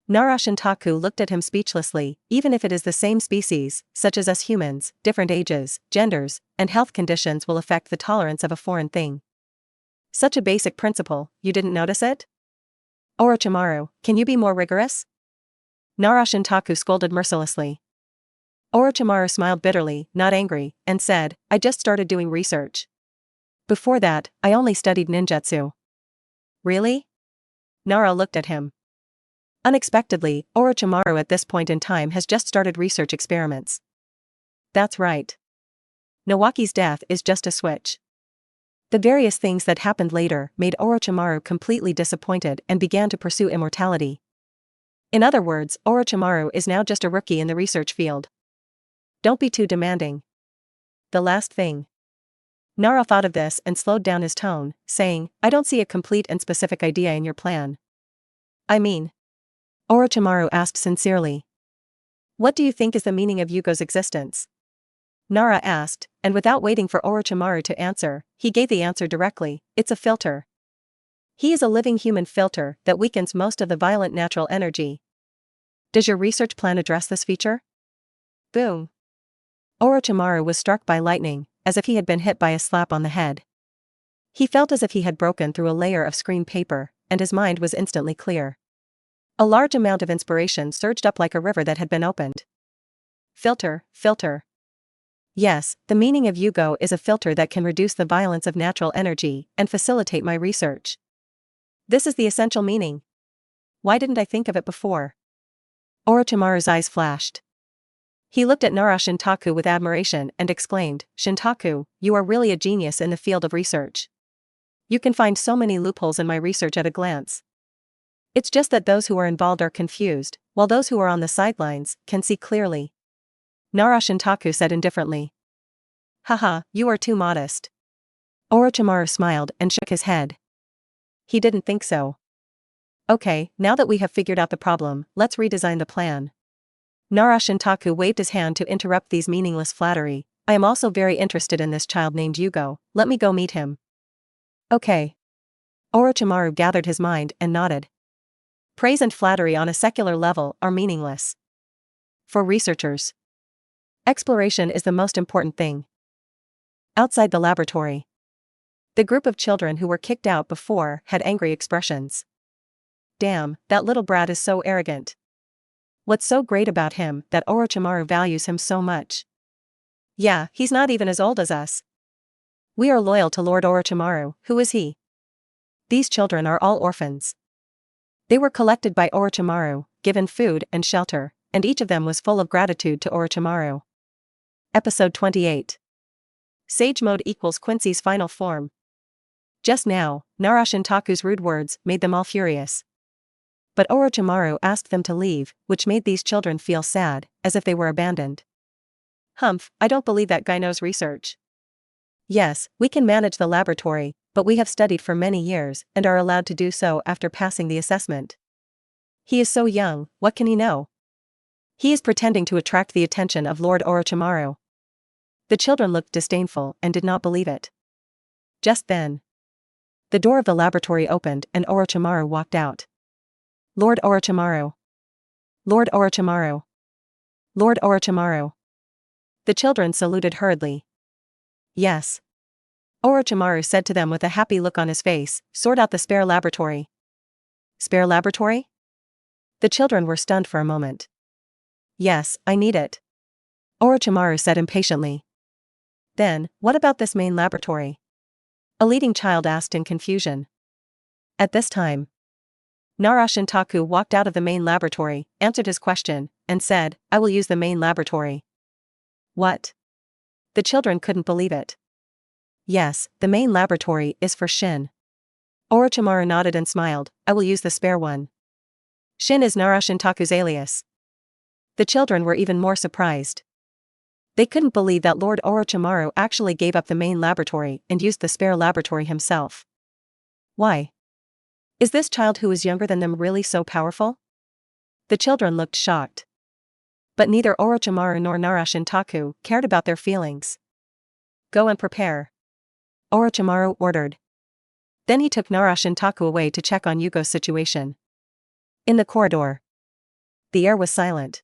Nara Shintaku looked at him speechlessly. Even if it is the same species, such as us humans, different ages, genders, and health conditions will affect the tolerance of a foreign thing. Such a basic principle, you didn't notice it? Orochimaru, can you be more rigorous? Nara Shintaku scolded mercilessly. Orochimaru smiled bitterly, not angry, and said, "I just started doing research. Before that, I only studied ninjutsu." Really? Nara looked at him. Unexpectedly, Orochimaru at this point in time has just started research experiments. That's right. Nawaki's death is just a switch. The various things that happened later made Orochimaru completely disappointed and began to pursue immortality. In other words, Orochimaru is now just a rookie in the research field. Don't be too demanding. The last thing. Nara thought of this and slowed down his tone, saying, "I don't see a complete and specific idea in your plan." "I mean?" Orochimaru asked sincerely. "What do you think is the meaning of Yugo's existence?" Nara asked, and without waiting for Orochimaru to answer, he gave the answer directly, "It's a filter. He is a living human filter that weakens most of the violent natural energy." Does your research plan address this feature? Boom. Orochimaru was struck by lightning, as if he had been hit by a slap on the head. He felt as if he had broken through a layer of screen paper, and his mind was instantly clear. A large amount of inspiration surged up like a river that had been opened. Filter, filter. Yes, the meaning of Yugo is a filter that can reduce the violence of natural energy and facilitate my research. This is the essential meaning. Why didn't I think of it before? Orochimaru's eyes flashed. He looked at Nara Shintaku with admiration and exclaimed, "Shintaku, you are really a genius in the field of research. You can find so many loopholes in my research at a glance. It's just that those who are involved are confused, while those who are on the sidelines can see clearly." Nara Shintaku said indifferently. "Haha, you are too modest." Orochimaru smiled and shook his head. He didn't think so. "Okay, now that we have figured out the problem, let's redesign the plan." Nara Shintaku waved his hand to interrupt these meaningless flattery, I am also very interested in this child named Yugo, let me go meet him. Okay. Orochimaru gathered his mind and nodded. Praise and flattery on a secular level are meaningless. For researchers, exploration is the most important thing. Outside the laboratory, the group of children who were kicked out before had angry expressions. Damn, that little brat is so arrogant. What's so great about him that Orochimaru values him so much? Yeah, he's not even as old as us. We are loyal to Lord Orochimaru, who is he? These children are all orphans. They were collected by Orochimaru, given food and shelter, and each of them was full of gratitude to Orochimaru. Episode 28. Sage Mode equals Quincy's final form. Just now, Nara Shintaku's rude words made them all furious. But Orochimaru asked them to leave, which made these children feel sad, as if they were abandoned. Humph, I don't believe that guy knows research. Yes, we can manage the laboratory, but we have studied for many years and are allowed to do so after passing the assessment. He is so young, what can he know? He is pretending to attract the attention of Lord Orochimaru. The children looked disdainful and did not believe it. Just then, the door of the laboratory opened and Orochimaru walked out. Lord Orochimaru. Lord Orochimaru. Lord Orochimaru. The children saluted hurriedly. Yes. Orochimaru said to them with a happy look on his face, sort out the spare laboratory. Spare laboratory? The children were stunned for a moment. Yes, I need it. Orochimaru said impatiently. Then, what about this main laboratory? A leading child asked in confusion. At this time, Nara Shintaku walked out of the main laboratory, answered his question, and said, I will use the main laboratory. What? The children couldn't believe it. Yes, the main laboratory is for Shin. Orochimaru nodded and smiled, I will use the spare one. Shin is Nara Shintaku's alias. The children were even more surprised. They couldn't believe that Lord Orochimaru actually gave up the main laboratory and used the spare laboratory himself. Why? Is this child who is younger than them really so powerful? The children looked shocked. But neither Orochimaru nor Nara Shintaku cared about their feelings. Go and prepare. Orochimaru ordered. Then he took Nara Shintaku away to check on Yugo's situation. In the corridor, the air was silent.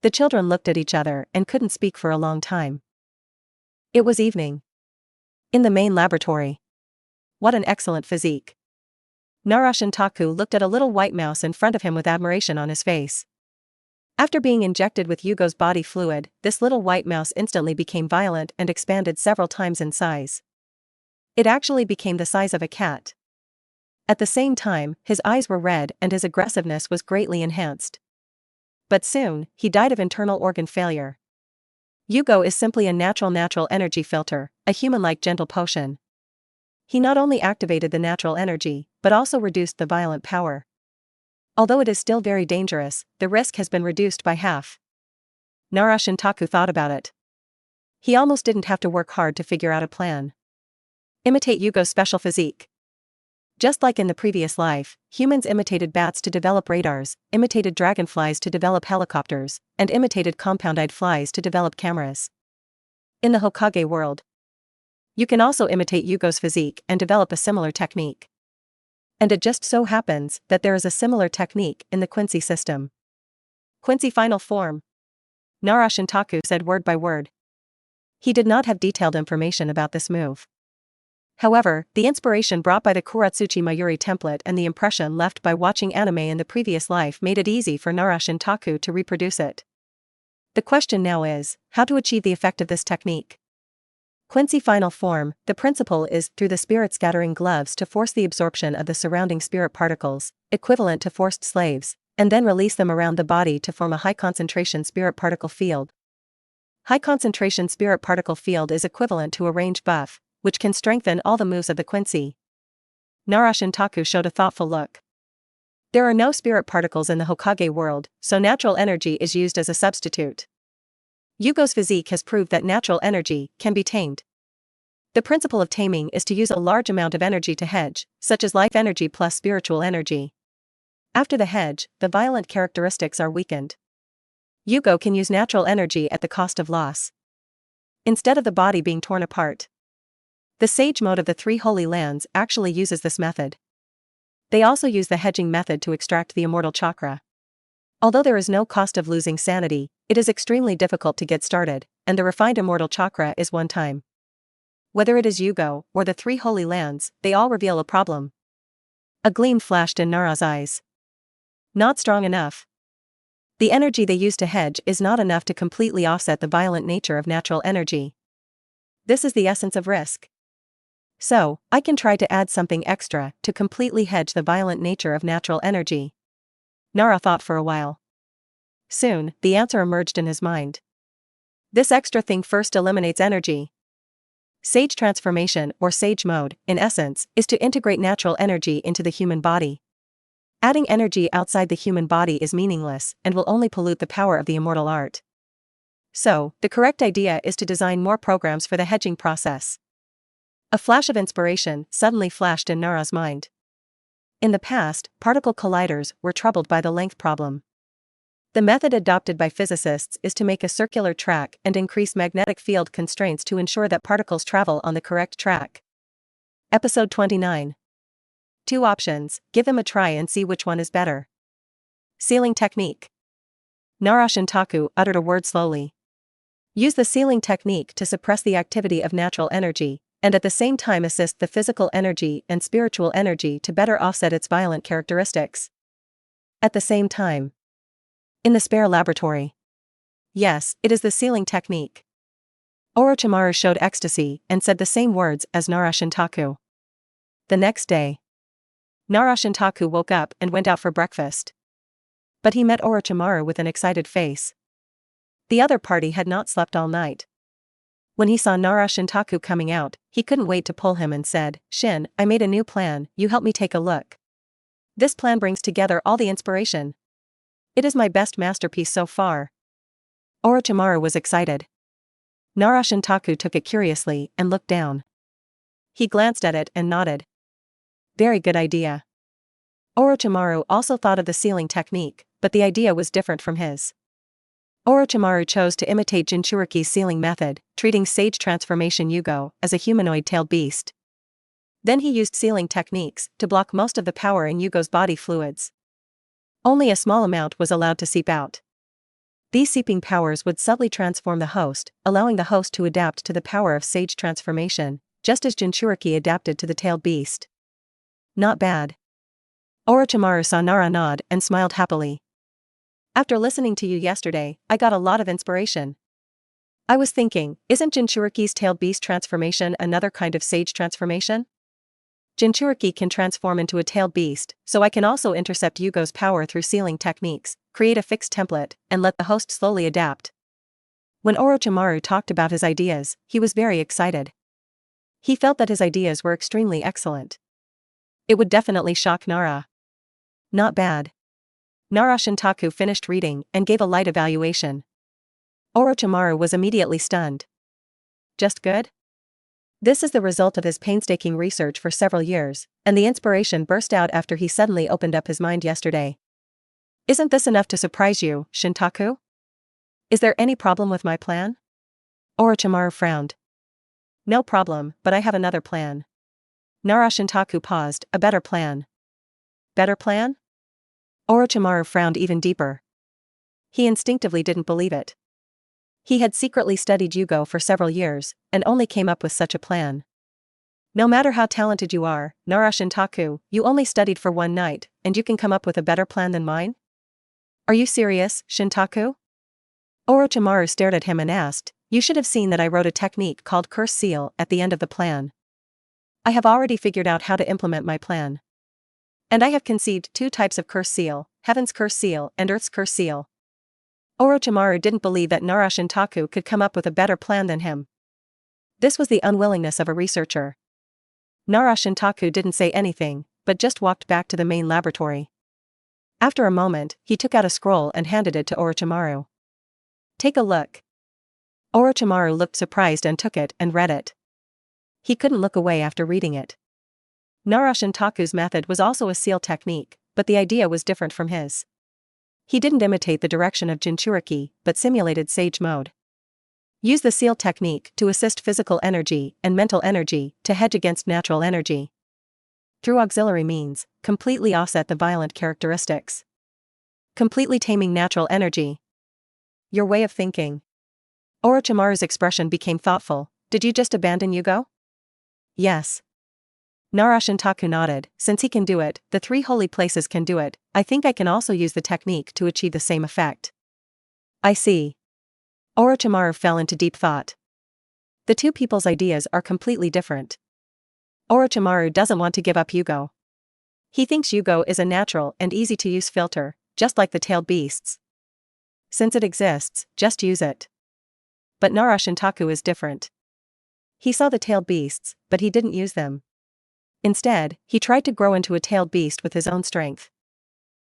The children looked at each other and couldn't speak for a long time. It was evening. In the main laboratory. What an excellent physique. Nara Shintaku looked at a little white mouse in front of him with admiration on his face. After being injected with Yugo's body fluid, this little white mouse instantly became violent and expanded several times in size. It actually became the size of a cat. At the same time, his eyes were red and his aggressiveness was greatly enhanced. But soon, he died of internal organ failure. Yugo is simply a natural energy filter, a human-like gentle potion. He not only activated the natural energy, but also reduced the violent power. Although it is still very dangerous, the risk has been reduced by half. Nara Shintaku thought about it. He almost didn't have to work hard to figure out a plan. Imitate Yugo's special physique. Just like in the previous life, humans imitated bats to develop radars, imitated dragonflies to develop helicopters, and imitated compound-eyed flies to develop cameras. In the Hokage world, you can also imitate Yugo's physique and develop a similar technique. And it just so happens that there is a similar technique in the Quincy system. Quincy final form. Nara Shintaku said word by word. He did not have detailed information about this move. However, the inspiration brought by the Kurotsuchi Mayuri template and the impression left by watching anime in the previous life made it easy for Nara Shintaku to reproduce it. The question now is, how to achieve the effect of this technique? Quincy final form, the principle is through the spirit scattering gloves to force the absorption of the surrounding spirit particles, equivalent to forced slaves, and then release them around the body to form a high concentration spirit particle field. High concentration spirit particle field is equivalent to a range buff, which can strengthen all the moves of the Quincy. Nara Shintaku showed a thoughtful look. There are no spirit particles in the Hokage world, so natural energy is used as a substitute. Yugo's physique has proved that natural energy can be tamed. The principle of taming is to use a large amount of energy to hedge, such as life energy plus spiritual energy. After the hedge, the violent characteristics are weakened. Yugo can use natural energy at the cost of loss. instead of the body being torn apart. The sage mode of the three holy lands actually uses this method. They also use the hedging method to extract the immortal chakra. Although there is no cost of losing sanity, it is extremely difficult to get started, and the refined immortal chakra is one time. Whether it is Hōgyoku or the three holy lands, they all reveal a problem. A gleam flashed in Nara's eyes. Not strong enough. The energy they use to hedge is not enough to completely offset the violent nature of natural energy. This is the essence of risk. So, I can try to add something extra to completely hedge the violent nature of natural energy. Nara thought for a while. Soon, the answer emerged in his mind. This extra thing first eliminates energy. Sage transformation, or sage mode, in essence, is to integrate natural energy into the human body. Adding energy outside the human body is meaningless and will only pollute the power of the immortal art. So, the correct idea is to design more programs for the hedging process. A flash of inspiration suddenly flashed in Nara's mind. In the past, particle colliders were troubled by the length problem. The method adopted by physicists is to make a circular track and increase magnetic field constraints to ensure that particles travel on the correct track. Episode 29. 2 options, give them a try and see which one is better. Sealing technique. Nara Shintaku uttered a word slowly. Use the sealing technique to suppress the activity of natural energy, and at the same time assist the physical energy and spiritual energy to better offset its violent characteristics. At the same time. In the spare laboratory. Yes, it is the sealing technique. Orochimaru showed ecstasy and said the same words as Nara Shintaku. The next day. Nara Shintaku woke up and went out for breakfast. But he met Orochimaru with an excited face. The other party had not slept all night. When he saw Nara Shintaku coming out, he couldn't wait to pull him and said, "Shin, I made a new plan, you help me take a look. This plan brings together all the inspiration. It is my best masterpiece so far." Orochimaru was excited. Nara Shintaku took it curiously and looked down. He glanced at it and nodded. Very good idea. Orochimaru also thought of the sealing technique, but the idea was different from his. Orochimaru chose to imitate Jinchuriki's sealing method, treating sage transformation Hōgyoku as a humanoid-tailed beast. Then he used sealing techniques to block most of the power in Hōgyoku's body fluids. Only a small amount was allowed to seep out. These seeping powers would subtly transform the host, allowing the host to adapt to the power of sage transformation, just as Jinchuriki adapted to the tailed beast. Not bad. Orochimaru saw Nara nod and smiled happily. After listening to you yesterday, I got a lot of inspiration. I was thinking, isn't Jinchuriki's tailed beast transformation another kind of sage transformation? Jinchuriki can transform into a tailed beast, so I can also intercept Hōgyoku's power through sealing techniques, create a fixed template, and let the host slowly adapt. When Orochimaru talked about his ideas, he was very excited. He felt that his ideas were extremely excellent. It would definitely shock Nara. Not bad. Nara Shintaku finished reading and gave a light evaluation. Orochimaru was immediately stunned. Just good? This is the result of his painstaking research for several years, and the inspiration burst out after he suddenly opened up his mind yesterday. Isn't this enough to surprise you, Shintaku? Is there any problem with my plan? Orochimaru frowned. No problem, but I have another plan. Nara Shintaku paused. A better plan. Better plan? Orochimaru frowned even deeper. He instinctively didn't believe it. He had secretly studied Hōgyoku for several years, and only came up with such a plan. No matter how talented you are, Nara Shintaku, you only studied for one night, and you can come up with a better plan than mine? Are you serious, Shintaku? Orochimaru stared at him and asked, "You should have seen that I wrote a technique called Curse Seal at the end of the plan. I have already figured out how to implement my plan. And I have conceived 2 types of Curse Seal, Heaven's Curse Seal and Earth's Curse Seal." Orochimaru didn't believe that Nara Shintaku could come up with a better plan than him. This was the unwillingness of a researcher. Nara Shintaku didn't say anything, but just walked back to the main laboratory. After a moment, he took out a scroll and handed it to Orochimaru. Take a look. Orochimaru looked surprised and took it and read it. He couldn't look away after reading it. Nara Shintaku's method was also a seal technique, but the idea was different from his. He didn't imitate the direction of Jinchuriki, but simulated sage mode. Use the seal technique to assist physical energy and mental energy to hedge against natural energy. Through auxiliary means, completely offset the violent characteristics. Completely taming natural energy. Your way of thinking. Orochimaru's expression became thoughtful. Did you just abandon Yugo? Yes. Nara Shintaku nodded. Since he can do it, the three holy places can do it. I think I can also use the technique to achieve the same effect. I see. Orochimaru fell into deep thought. The two people's ideas are completely different. Orochimaru doesn't want to give up Yugo. He thinks Yugo is a natural and easy-to-use filter, just like the tailed beasts. Since it exists, just use it. But Nara Shintaku is different. He saw the tailed beasts, but he didn't use them. Instead, he tried to grow into a tailed beast with his own strength.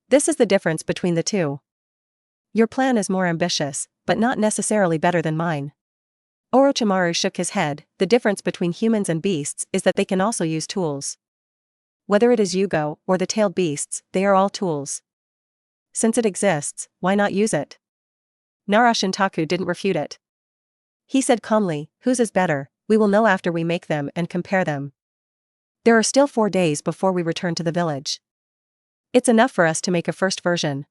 This is the difference between the two. Your plan is more ambitious, but not necessarily better than mine. Orochimaru shook his head. The difference between humans and beasts is that they can also use tools. Whether it is Yugo or the tailed beasts, they are all tools. Since it exists, why not use it? Nara Shintaku didn't refute it. He said calmly, whose is better, we will know after we make them and compare them. There are still 4 days before we return to the village. It's enough for us to make a first version.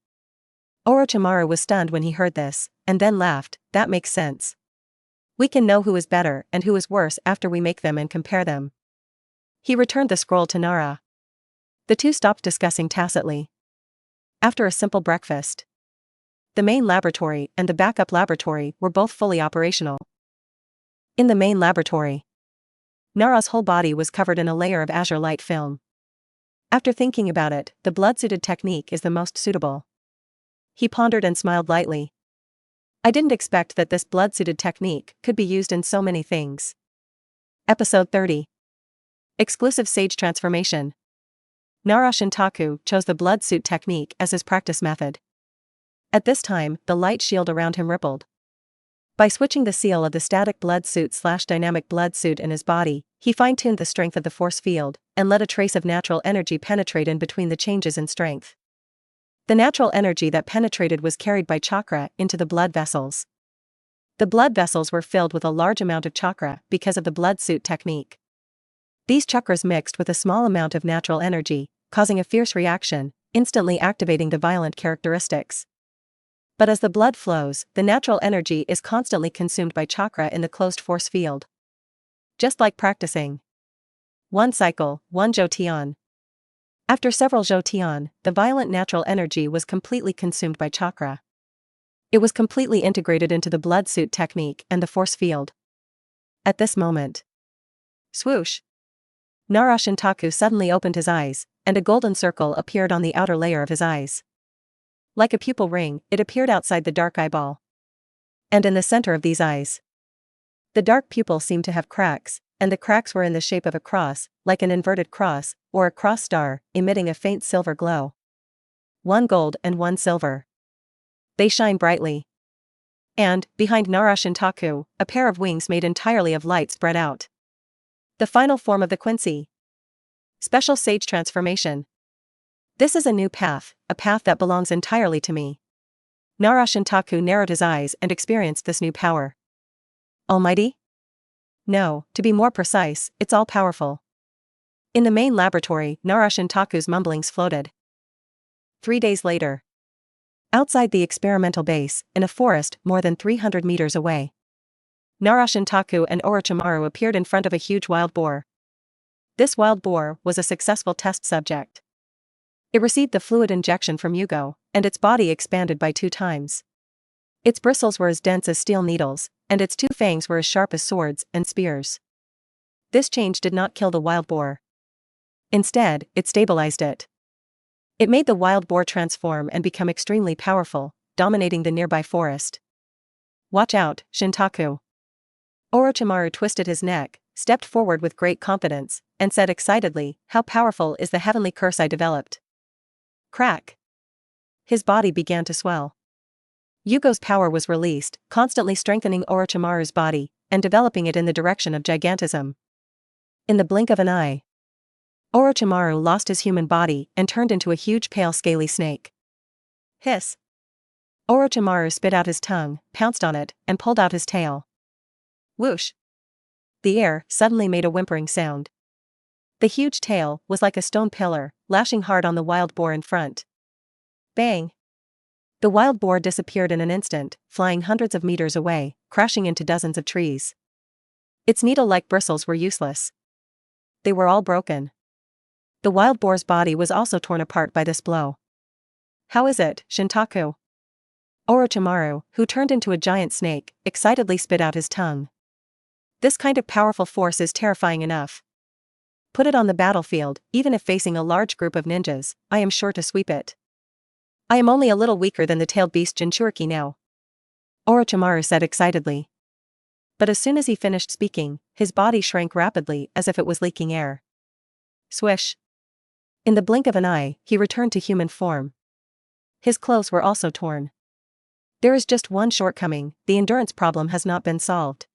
Orochimaru was stunned when he heard this, and then laughed. That makes sense. We can know who is better and who is worse after we make them and compare them. He returned the scroll to Nara. The two stopped discussing tacitly. After a simple breakfast, the main laboratory and the backup laboratory were both fully operational. In the main laboratory, Nara's whole body was covered in a layer of azure light film. After thinking about it, the blood-suited technique is the most suitable. He pondered and smiled lightly. I didn't expect that this blood-suited technique could be used in so many things. Episode 30. Exclusive Sage Transformation. Nara Shintaku chose the blood suit technique as his practice method. At this time, the light shield around him rippled. By switching the seal of the static blood suit/dynamic blood suit in his body, he fine-tuned the strength of the force field, and let a trace of natural energy penetrate in between the changes in strength. The natural energy that penetrated was carried by chakra into the blood vessels. The blood vessels were filled with a large amount of chakra because of the blood suit technique. These chakras mixed with a small amount of natural energy, causing a fierce reaction, instantly activating the violent characteristics. But as the blood flows, the natural energy is constantly consumed by chakra in the closed force field. Just like practicing. 1 cycle, 1 jotian. After several jotian, the violent natural energy was completely consumed by chakra. It was completely integrated into the blood suit technique and the force field. At this moment, swoosh! Nara Shintaku suddenly opened his eyes, and a golden circle appeared on the outer layer of his eyes. Like a pupil ring, it appeared outside the dark eyeball. And in the center of these eyes, the dark pupil seemed to have cracks, and the cracks were in the shape of a cross, like an inverted cross, or a cross star, emitting a faint silver glow. 1 gold and 1 silver. They shine brightly. And, behind Nara Shintaku, a pair of wings made entirely of light spread out. The final form of the Quincy. Special Sage Transformation. This is a new path, a path that belongs entirely to me. Nara Shintaku narrowed his eyes and experienced this new power. Almighty? No, to be more precise, it's all-powerful. In the main laboratory, Nara Shintaku's mumblings floated. 3 days later. Outside the experimental base, in a forest more than 300 meters away, Nara Shintaku and Orochimaru appeared in front of a huge wild boar. This wild boar was a successful test subject. It received the fluid injection from Yugo, and its body expanded by 2 times. Its bristles were as dense as steel needles, and its 2 fangs were as sharp as swords and spears. This change did not kill the wild boar. Instead, it stabilized it. It made the wild boar transform and become extremely powerful, dominating the nearby forest. Watch out, Shintaku. Orochimaru twisted his neck, stepped forward with great confidence, and said excitedly, how powerful is the heavenly curse I developed? Crack. His body began to swell. Yugo's power was released, constantly strengthening Orochimaru's body, and developing it in the direction of gigantism. In the blink of an eye, Orochimaru lost his human body and turned into a huge pale scaly snake. Hiss. Orochimaru spit out his tongue, pounced on it, and pulled out his tail. Whoosh! The air suddenly made a whimpering sound. The huge tail was like a stone pillar, lashing hard on the wild boar in front. Bang! The wild boar disappeared in an instant, flying hundreds of meters away, crashing into dozens of trees. Its needle-like bristles were useless. They were all broken. The wild boar's body was also torn apart by this blow. How is it, Shintaku? Orochimaru, who turned into a giant snake, excitedly spit out his tongue. This kind of powerful force is terrifying enough. Put it on the battlefield, even if facing a large group of ninjas, I am sure to sweep it. I am only a little weaker than the tailed beast Jinchuriki now. Orochimaru said excitedly. But as soon as he finished speaking, his body shrank rapidly as if it was leaking air. Swish! In the blink of an eye, he returned to human form. His clothes were also torn. There is just one shortcoming: the endurance problem has not been solved.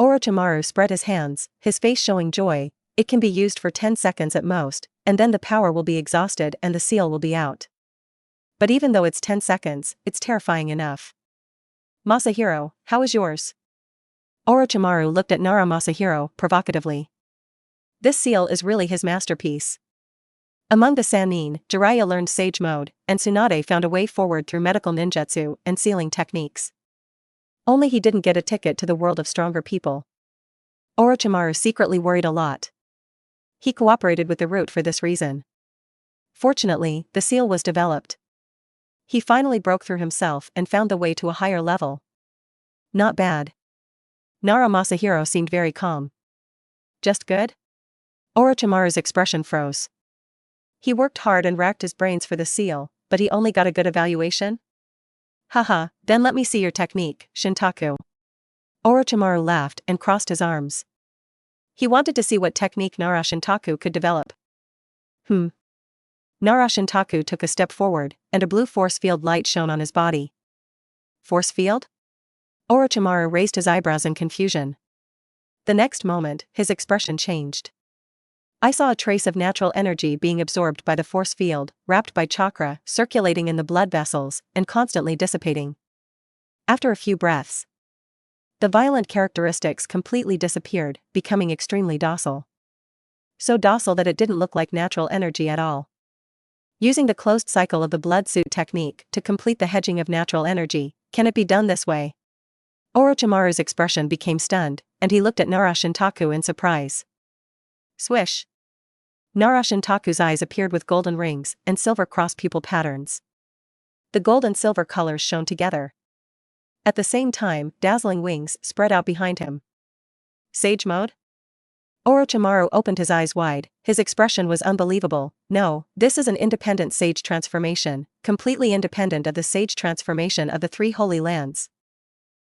Orochimaru spread his hands, his face showing joy. It can be used for 10 seconds at most, and then the power will be exhausted and the seal will be out. But even though it's 10 seconds, it's terrifying enough. Masahiro, how is yours? Orochimaru looked at Nara Masahiro provocatively. This seal is really his masterpiece. Among the Sannin, Jiraiya learned Sage Mode, and Tsunade found a way forward through medical ninjutsu and sealing techniques. Only he didn't get a ticket to the world of stronger people. Orochimaru secretly worried a lot. He cooperated with the route for this reason. Fortunately, the seal was developed. He finally broke through himself and found the way to a higher level. Not bad. Nara Masahiro seemed very calm. Just good? Orochimaru's expression froze. He worked hard and racked his brains for the seal, but he only got a good evaluation? Haha, then let me see your technique, Shintaku. Orochimaru laughed and crossed his arms. He wanted to see what technique Nara Shintaku could develop. Nara Shintaku took a step forward, and a blue force field light shone on his body. Force field? Orochimaru raised his eyebrows in confusion. The next moment, his expression changed. I saw a trace of natural energy being absorbed by the force field, wrapped by chakra, circulating in the blood vessels, and constantly dissipating. After a few breaths, the violent characteristics completely disappeared, becoming extremely docile. So docile that it didn't look like natural energy at all. Using the closed cycle of the blood suit technique to complete the hedging of natural energy, can it be done this way? Orochimaru's expression became stunned, and he looked at Nara Shintaku in surprise. Swish! Nara Shintaku's eyes appeared with golden rings and silver cross-pupil patterns. The gold and silver colors shone together. At the same time, dazzling wings spread out behind him. Sage Mode? Orochimaru opened his eyes wide, his expression was unbelievable. No, this is an independent sage transformation, completely independent of the sage transformation of the three holy lands.